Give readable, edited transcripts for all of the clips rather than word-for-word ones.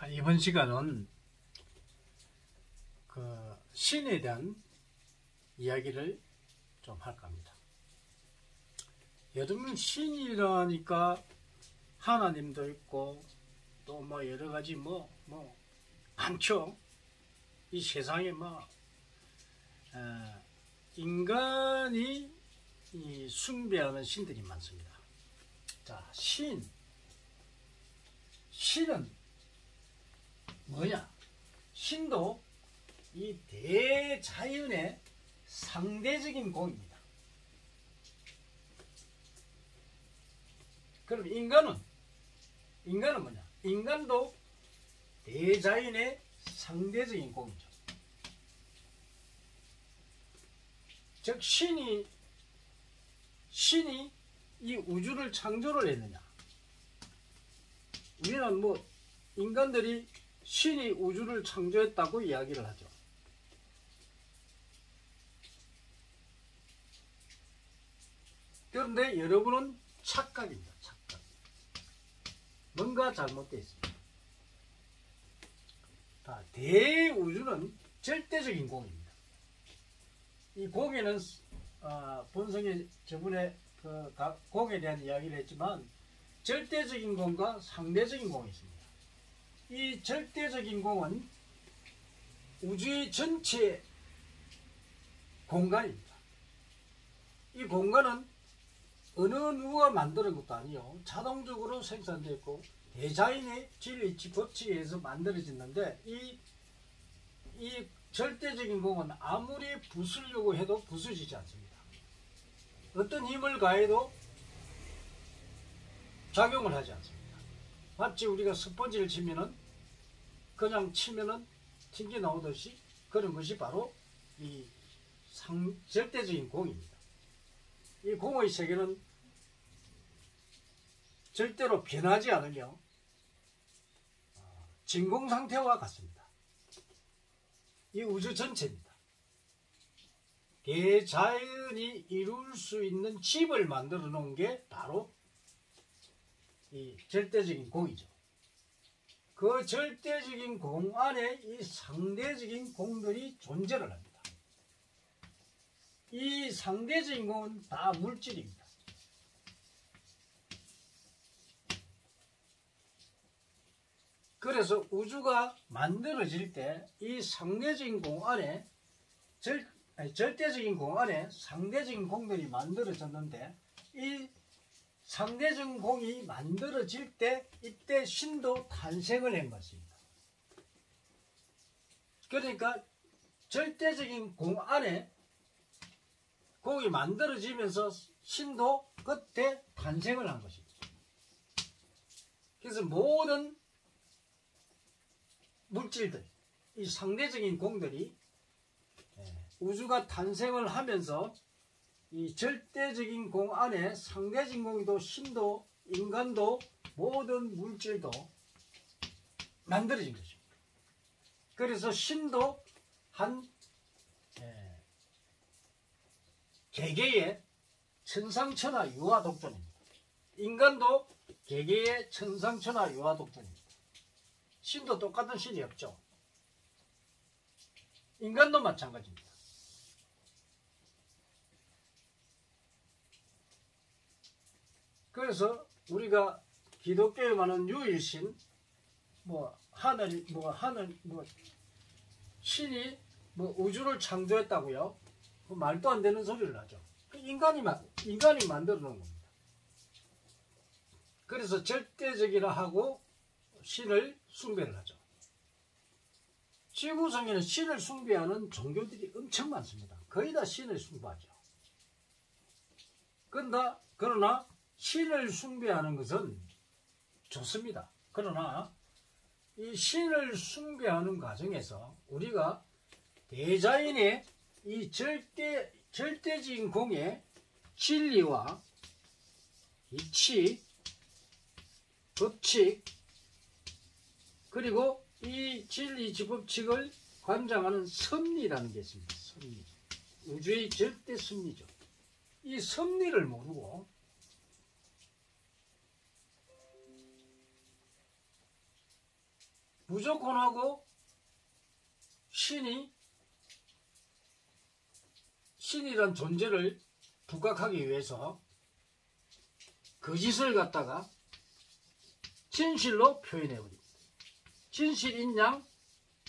자, 이번 시간은 그 신에 대한 이야기를 좀 할까 합니다. 여러분, 신이라니까 하나님도 있고 또 뭐 여러 가지 뭐 많죠. 이 세상에 인간이 숭배하는 신들이 많습니다. 자, 신은 뭐냐? 신도 이 대자연의 상대적인 공입니다. 그럼 인간은 뭐냐? 인간도 대자연의 상대적인 공이죠. 즉 신이 이 우주를 창조를 했느냐? 우리는 인간들이 신이 우주를 창조했다고 이야기를 하죠. 그런데 여러분은 착각입니다. 착각. 뭔가 잘못되어 있습니다. 대우주는 절대적인 공입니다. 이 공에는 본성에 저번에 그 공에 대한 이야기를 했지만 절대적인 공과 상대적인 공이 있습니다. 이 절대적인 공은 우주의 전체 공간입니다. 이 공간은 어느 누가 만드는 것도 아니요, 자동적으로 생산되고 대자연의 진리 법칙에 의해서 만들어졌는데 이 절대적인 공은 아무리 부수려고 해도 부수지지 않습니다. 어떤 힘을 가해도 작용을 하지 않습니다. 마치 우리가 스펀지를 치면은 그냥 치면은 튕겨 나오듯이 그런 것이 바로 이 절대적인 공입니다. 이 공의 세계는 절대로 변하지 않으며 진공 상태와 같습니다. 이 우주 전체입니다. 대자연이 이룰 수 있는 집을 만들어 놓은 게 바로 이 절대적인 공이죠. 그 절대적인 공 안에 이 상대적인 공들이 존재를 합니다. 이 상대적인 공은 다 물질입니다. 그래서 우주가 만들어질 때 이 상대적인 공 안에 절대적인 공 안에 상대적인 공들이 만들어졌는데 이 상대적인 공이 만들어질 때 이때 신도 탄생을 한 것입니다. 그러니까 절대적인 공 안에 공이 만들어지면서 신도 그때 탄생을 한 것입니다. 그래서 모든 물질들, 이 상대적인 공들이 우주가 탄생을 하면서 이 절대적인 공 안에 상대적인 공도 신도 인간도 모든 물질도 만들어진 것입니다. 그래서 신도 한 개개의 천상천하 유아독존입니다. 인간도 개개의 천상천하 유아독존입니다. 신도 똑같은 신이 없죠. 인간도 마찬가지입니다. 그래서 우리가 기독교에 말하는 유일신, 신이 우주를 창조했다고요? 그 말도 안 되는 소리를 하죠. 인간이 만들어 놓은 겁니다. 그래서 절대적이라 하고 신을 숭배를 하죠. 지구상에는 신을 숭배하는 종교들이 엄청 많습니다. 거의 다 신을 숭배하죠. 그러나 신을 숭배하는 것은 좋습니다. 그러나 이 신을 숭배하는 과정에서 우리가 대자연의 이 절대적인 공의 진리와 이치, 법칙, 그리고 이 진리 법칙을 관장하는 섭리라는 게 있습니다. 섭리. 우주의 절대 섭리죠. 이 섭리를 모르고 무조건하고 신이란 존재를 부각하기 위해서 거짓을 갖다가 진실로 표현해버립니다. 진실인 양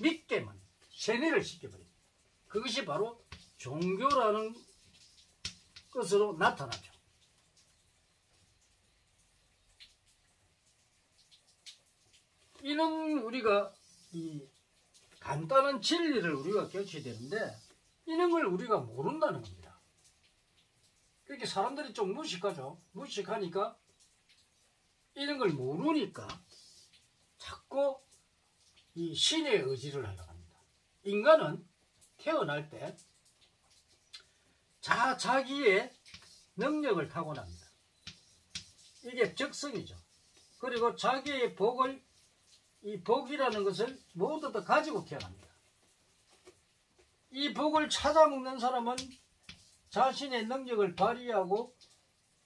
믿게만 세뇌를 시켜버립니다. 그것이 바로 종교라는 것으로 나타나죠. 이는 우리가 이 간단한 진리를 우리가 깨우쳐야 되는데 이런 걸 우리가 모른다는 겁니다. 그렇게 사람들이 좀 무식하죠. 무식하니까 이런 걸 모르니까 자꾸 이 신의 의지를 하려고 합니다. 인간은 태어날 때 자기의 능력을 타고납니다. 이게 적성이죠. 그리고 자기의 복을 이 복이라는 것을 모두 다 가지고 태어납니다. 이 복을 찾아먹는 사람은 자신의 능력을 발휘하고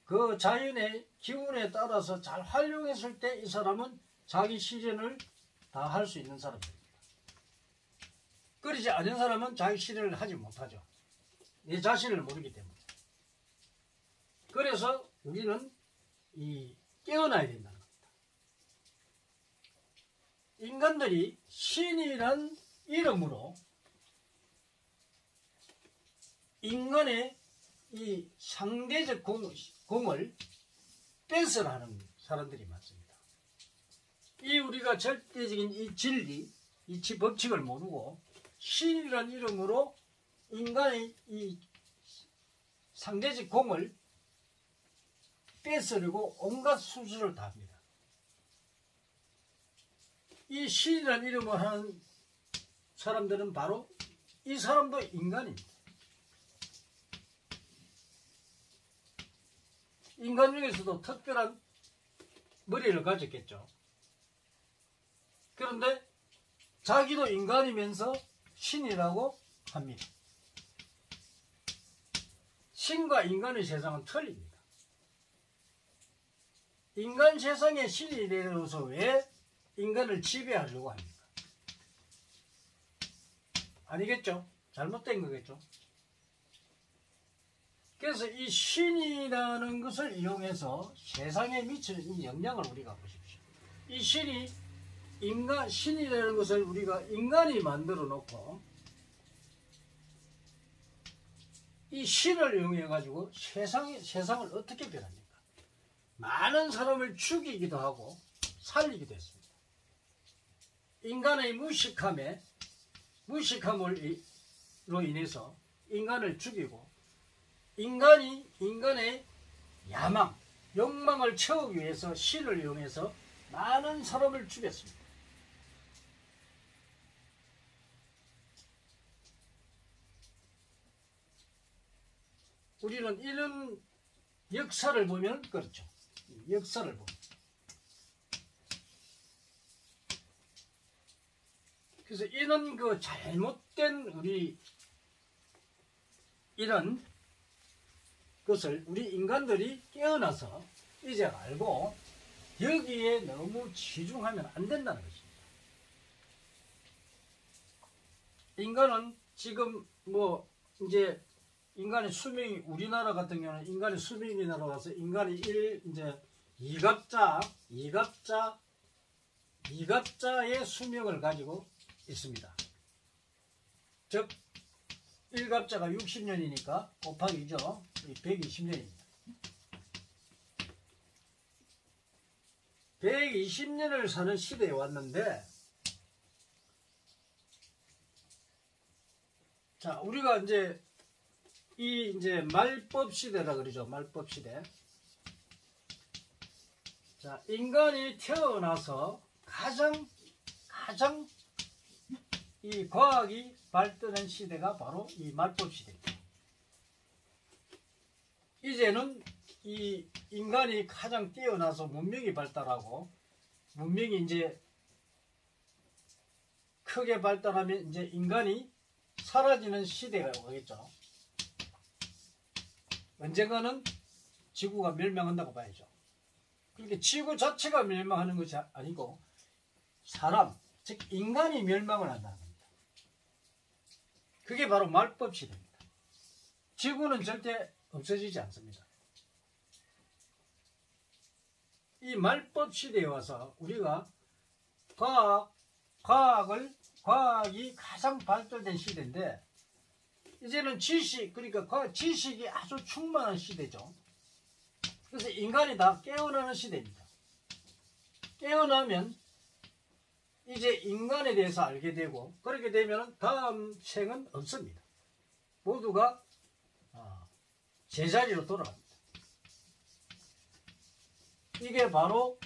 그 자연의 기운에 따라서 잘 활용했을 때 이 사람은 자기 실현을 다 할 수 있는 사람입니다. 그러지 않은 사람은 자기 실현을 하지 못하죠. 내 자신을 모르기 때문에. 그래서 우리는 깨어나야 된다는 겁니다. 인간들이 신이란 이름으로 인간의 이 상대적 공을 뺏으라는 사람들이 많습니다. 이 우리가 절대적인 이 진리, 이 법칙을 모르고 신이란 이름으로 인간의 이 상대적 공을 뺏으려고 온갖 수술을 다 합니다. 이 신이란 이름을 하는 사람들은 바로 이 사람도 인간입니다. 인간 중에서도 특별한 머리를 가졌겠죠. 그런데 자기도 인간이면서 신이라고 합니다. 신과 인간의 세상은 틀립니다. 인간 세상에 신이 내려서 왜 인간을 지배하려고 합니까? 아니겠죠? 잘못된 거겠죠? 그래서 이 신이라는 것을 이용해서 세상에 미치는 이 영향을 우리가 보십시오. 이 신이라는 것을 우리가 인간이 만들어 놓고 이 신을 이용해 가지고 세상을 어떻게 변합니까? 많은 사람을 죽이기도 하고 살리기도 했습니다. 인간의 무식함으로 인해서 인간을 죽이고 인간의 야망, 욕망을 채우기 위해서 신을 이용해서 많은 사람을 죽였습니다. 우리는 이런 역사를 보면 그렇죠. 역사를 보면. 그래서 이런 그 잘못된 이런 것을 우리 인간들이 깨어나서 이제 알고 여기에 너무 치중하면 안 된다는 것입니다. 인간은 지금 이제 인간의 수명이 우리나라 같은 경우는 인간의 수명이 날아가서 인간이 이제 2갑자의 수명을 가지고 있습니다. 즉 1갑자가 60년이니까 곱하기죠. 120년입니다. 120년을 사는 시대에 왔는데, 자, 우리가 이제 말법 시대라 그러죠. 말법 시대. 자, 인간이 태어나서 가장 이 과학이 발전한 시대가 바로 이 말법 시대입니다. 이제는 이 인간이 가장 뛰어나서 문명이 발달하고 문명이 이제 크게 발달하면 이제 인간이 사라지는 시대가 오겠죠. 언젠가는 지구가 멸망한다고 봐야죠. 그렇게 지구 자체가 멸망하는 것이 아니고 사람, 즉 인간이 멸망을 한다는 겁니다. 그게 바로 말법 시대입니다. 지구는 절대 없어지지 않습니다. 이 말법 시대에 와서 우리가 과학이 가장 발달된 시대인데, 이제는 그러니까 지식이 아주 충만한 시대죠. 그래서 인간이 다 깨어나는 시대입니다. 깨어나면 이제 인간에 대해서 알게 되고, 그렇게 되면 다음 생은 없습니다. 모두가 제자리로 돌아갑니다. 이게 바로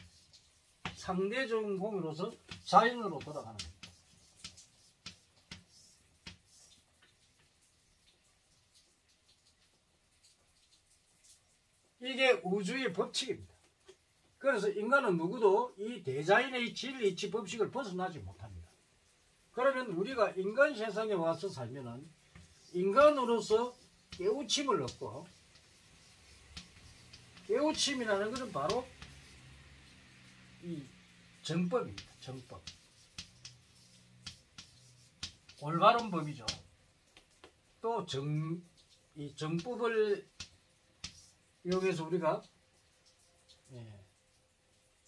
상대적인 공유로서 자연으로 돌아가는 겁니다. 이게 우주의 법칙입니다. 그래서 인간은 누구도 이 대자연의 진리, 이치, 법칙을 벗어나지 못합니다. 그러면 우리가 인간 세상에 와서 살면은 인간으로서 깨우침을 얻고, 깨우침이라는 것은 바로 이 정법입니다. 정법. 올바른 법이죠. 또 이 정법을 이용해서 우리가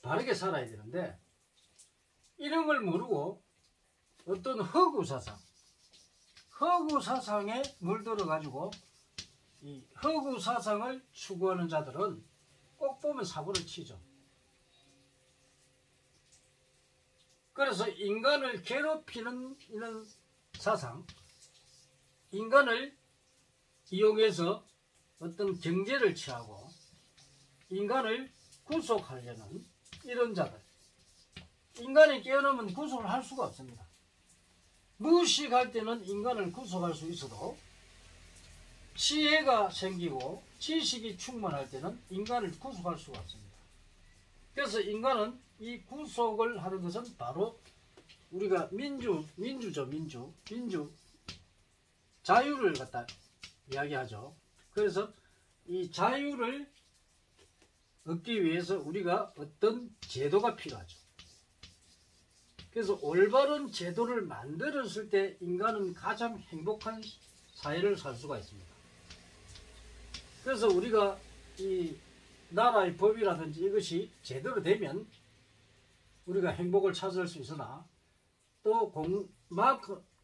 바르게 살아야 되는데, 이런 걸 모르고 어떤 허구사상에 물들어 가지고 이 허구사상을 추구하는 자들은 꼭 보면 사고를 치죠. 그래서 인간을 괴롭히는 이런 사상, 인간을 이용해서 어떤 경제를 취하고 인간을 구속하려는 이런 자들, 인간이 깨어나면 구속을 할 수가 없습니다. 무식할 때는 인간을 구속할 수 있어도 지혜가 생기고 지식이 충만할 때는 인간을 구속할 수가 없습니다. 그래서 인간은 이 구속을 하는 것은 바로 우리가 민주죠. 자유를 갖다 이야기하죠. 그래서 이 자유를 얻기 위해서 우리가 어떤 제도가 필요하죠. 그래서 올바른 제도를 만들었을 때 인간은 가장 행복한 사회를 살 수가 있습니다. 그래서 우리가 이 나라의 법이라든지 이것이 제대로 되면 우리가 행복을 찾을 수 있으나, 또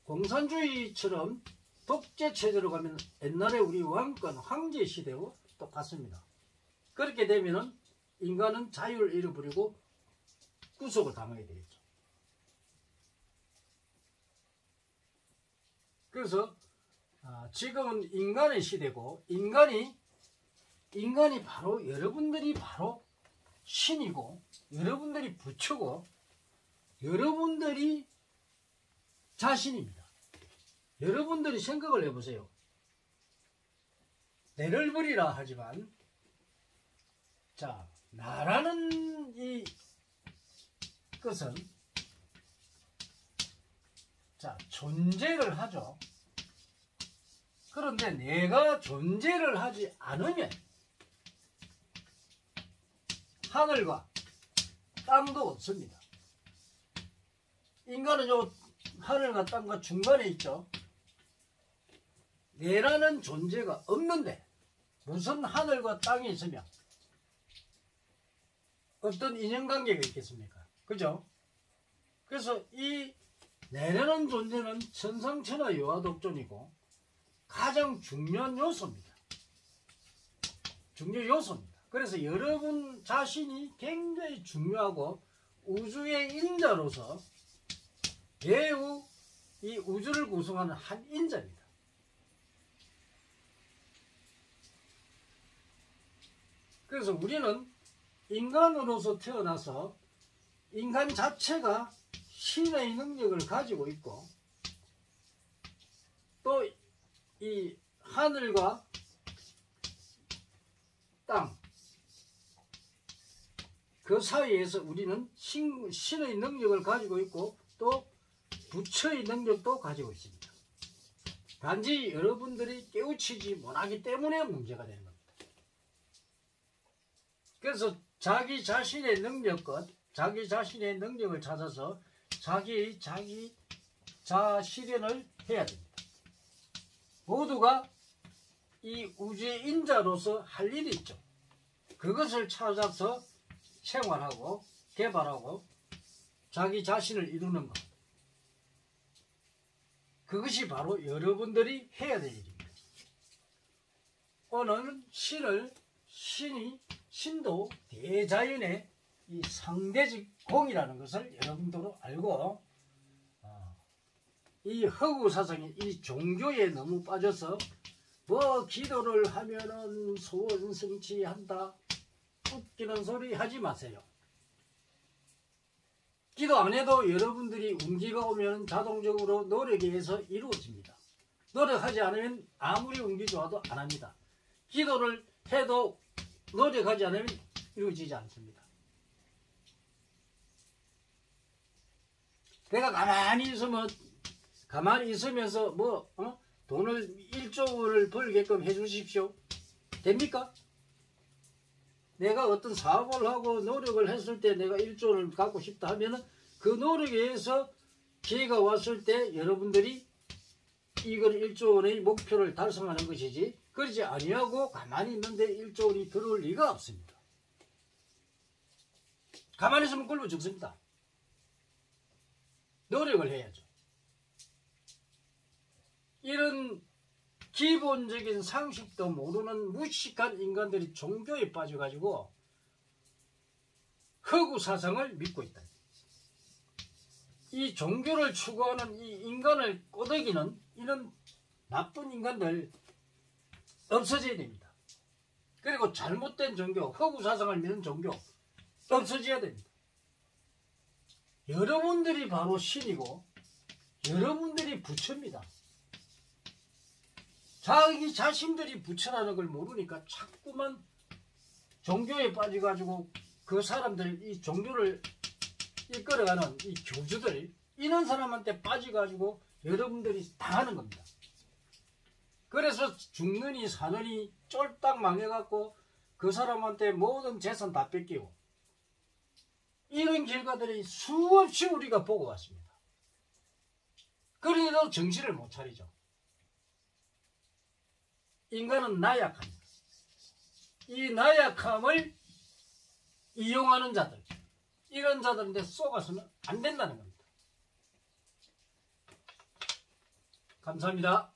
공산주의처럼 독재 체제로 가면 옛날에 우리 왕권 황제 시대와 똑같습니다. 그렇게 되면은 인간은 자유를 잃어버리고 구속을 당하게 되겠죠. 그래서 지금은 인간의 시대고, 인간이 바로 여러분들이 바로 신이고, 여러분들이 부처고, 여러분들이 자신입니다. 여러분들이 생각을 해보세요. 내를 버리라 하지만, 자, 나라는 이 것은 존재를 하죠. 그런데 내가 존재를 하지 않으면 하늘과 땅도 없습니다. 인간은 요 하늘과 땅과 중간에 있죠. 내라는 존재가 없는데 무슨 하늘과 땅이 있으며 어떤 인연관계가 있겠습니까? 그죠? 그래서 이 내라는 존재는 천상천하 유아독존이고 가장 중요한 요소입니다. 중요 요소입니다. 그래서 여러분 자신이 굉장히 중요하고 우주의 인자로서 매우 이 우주를 구성하는 한 인자입니다. 그래서 우리는 인간으로서 태어나서 인간 자체가 신의 능력을 가지고 있고, 또 이 하늘과 땅 그 사이에서 우리는 신의 능력을 가지고 있고, 또 부처의 능력도 가지고 있습니다. 단지 여러분들이 깨우치지 못하기 때문에 문제가 되는 겁니다. 그래서 자기 자신의 능력을 찾아서 자기 자실현을 해야 됩니다. 모두가 이 우주의 인자로서 할 일이 있죠. 그것을 찾아서 생활하고 개발하고 자기 자신을 이루는 것. 그것이 바로 여러분들이 해야 될 일입니다. 오늘은 신도 대자연의 이 상대적 공이라는 것을 여러분들도 알고, 이 허구사상이 이 종교에 너무 빠져서 뭐 기도를 하면은 소원 성취한다, 웃기는 소리 하지 마세요. 기도 안 해도 여러분들이 운기가 오면 자동적으로 노력에 의해서 이루어집니다. 노력하지 않으면 아무리 운기 좋아도 안 합니다. 기도를 해도 노력하지 않으면 이루어지지 않습니다. 내가 가만히 있으면서 돈을 1조 원을 벌게끔 해주십시오. 됩니까? 내가 어떤 사업을 하고 노력을 했을 때 내가 1조 원을 갖고 싶다 하면은 그 노력에 의해서 기회가 왔을 때 여러분들이 이걸 1조 원의 목표를 달성하는 것이지, 그러지 아니하고 가만히 있는데 1조 원이 들어올 리가 없습니다. 가만히 있으면 굶어 죽습니다. 노력을 해야죠. 이런 기본적인 상식도 모르는 무식한 인간들이 종교에 빠져가지고 허구 사상을 믿고 있다. 이 종교를 추구하는 이 인간을 꼬드기는 이런 나쁜 인간들 없어져야 됩니다. 그리고 잘못된 종교, 허구 사상을 믿는 종교 없어져야 됩니다. 여러분들이 바로 신이고 여러분들이 부처입니다. 자기 자신들이 부처라는 걸 모르니까 자꾸만 종교에 빠져가지고 그 사람들, 이 종교를 이끌어가는 이 교주들, 이런 사람한테 빠져가지고 여러분들이 당하는 겁니다. 그래서 죽느니 사느니 쫄딱 망해갖고 그 사람한테 모든 재산 다 뺏기고, 이런 결과들이 수없이 우리가 보고 왔습니다. 그래도 정신을 못 차리죠. 인간은 나약합니다. 이 나약함을 이용하는 자들, 이런 자들한테 속아서는 안 된다는 겁니다. 감사합니다.